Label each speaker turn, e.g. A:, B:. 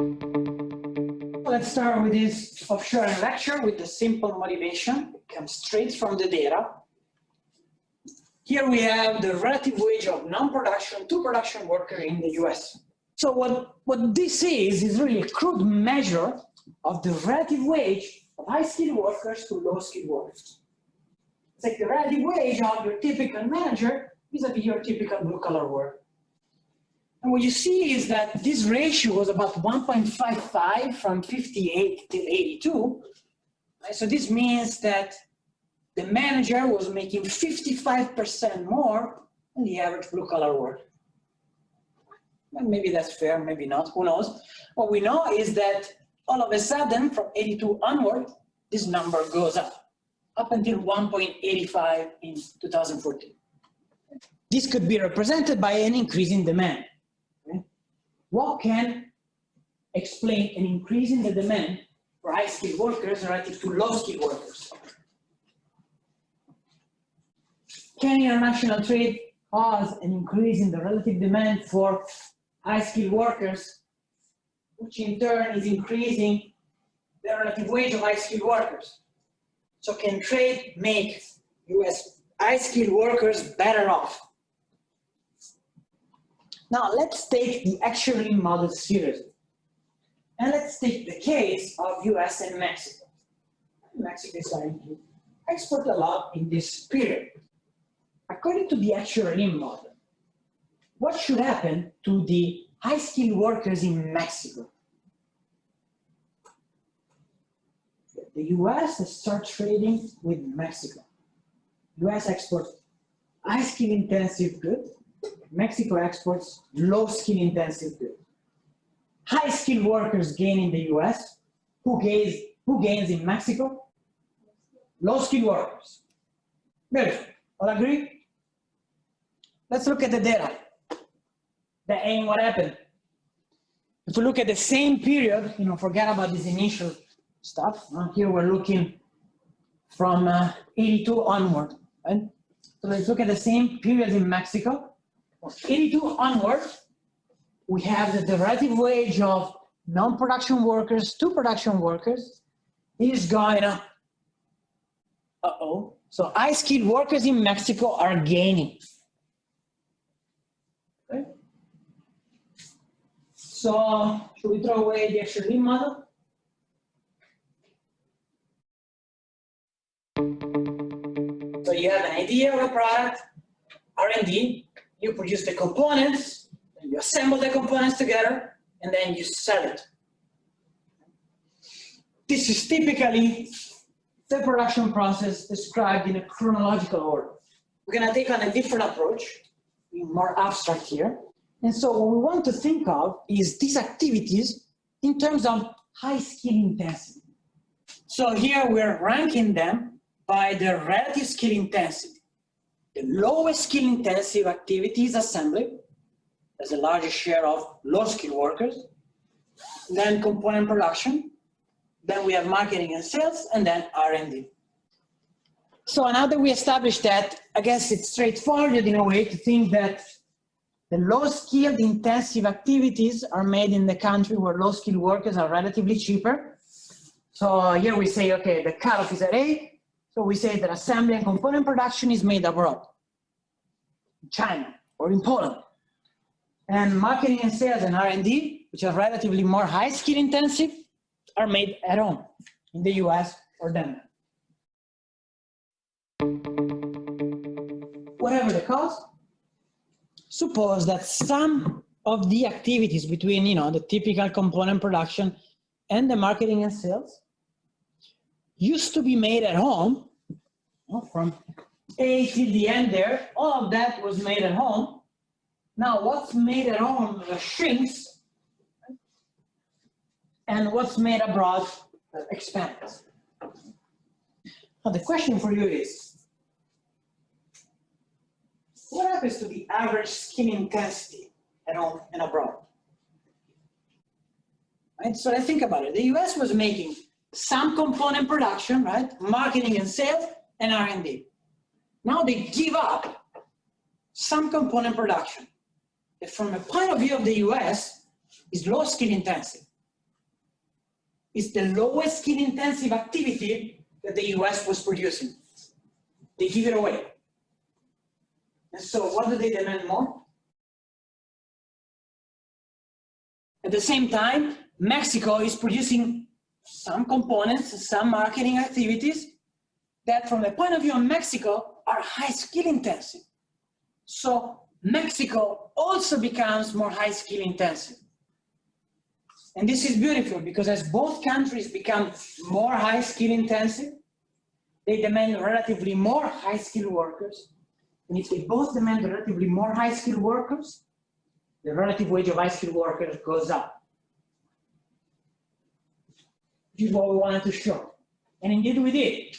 A: Let's start with this offshoring lecture with the simple motivation. It comes straight from the data. Here we have the relative wage of non-production to production worker in the US. So what this is really a crude measure of the relative wage of high-skilled workers to low-skilled workers. It's like the relative wage of your typical manager vis-a-vis your typical blue-collar worker. And what you see is that this ratio was about 1.55 from 58 till 82. Right? So this means that the manager was making 55% more than the average blue-collar worker. And maybe that's fair, maybe not, who knows. What we know is that all of a sudden, from 82 onward, this number goes up until 1.85 in 2014. This could be represented by an increase in demand. What can explain an increase in the demand for high-skilled workers relative to low-skilled workers? Can international trade cause an increase in the relative demand for high-skilled workers, which in turn is increasing the relative wage of high-skilled workers? So can trade make US high-skilled workers better off? Now let's take the Offshoring model seriously. And let's take the case of US and Mexico. Mexico is starting to export a lot in this period. According to the Offshoring model, what should happen to the high-skilled workers in Mexico? The US starts trading with Mexico. US exports high-skill intensive goods. Mexico exports low-skill intensive goods. High-skilled workers gain in the US. Who gains in Mexico? Low-skilled workers. Good. All agree? Let's look at the data. That ain't what happened. If we look at the same period, forget about this initial stuff. Here we're looking from 82 onward. Right? So let's look at the same period in Mexico. 82 onward, we have the relative wage of non-production workers to production workers is going up. So high-skilled workers in Mexico are gaining. Okay. So should we throw away the Offshoring model? So you have an idea of a product, R&D, you produce the components, and you assemble the components together, and then you sell it. This is typically the production process described in a chronological order. We're going to take on a different approach, more abstract here. And so what we want to think of is these activities in terms of high skill intensity. So here we're ranking them by the relative skill intensity. The lowest skill intensive activity is assembly. There's the largest share of low skill workers. Then component production. Then we have marketing and sales, and then R&D. So now that we established that, I guess it's straightforward in a way to think that the low-skilled intensive activities are made in the country where low-skilled workers are relatively cheaper. So here we say, okay, the cutoff is at A. So we say that assembly and component production is made abroad, in China or in Poland. And marketing and sales and R&D, which are relatively more high-skill intensive, are made at home in the US or Denmark. Whatever the cost, suppose that some of the activities between, the typical component production and the marketing and sales used to be made at home, from A till the end there, all of that was made at home. Now what's made at home shrinks, and what's made abroad expands. Now the question for you is, what happens to the average skill intensity at home and abroad? Right? So let's think about it. The US was making some component production, right? Marketing and sales and R&D. Now they give up some component production. If from a point of view of the US, is low skill intensive. is the lowest skill intensive activity that the US was producing. They give it away. And so what do they demand more? At the same time, Mexico is producing some components, some marketing activities that from the point of view of Mexico are high skill intensive. So Mexico also becomes more high skill intensive. And this is beautiful because as both countries become more high skill intensive, they demand relatively more high skilled workers. And if they both demand relatively more high skilled workers, the relative wage of high skilled workers goes up. This is what we wanted to show. And indeed we did.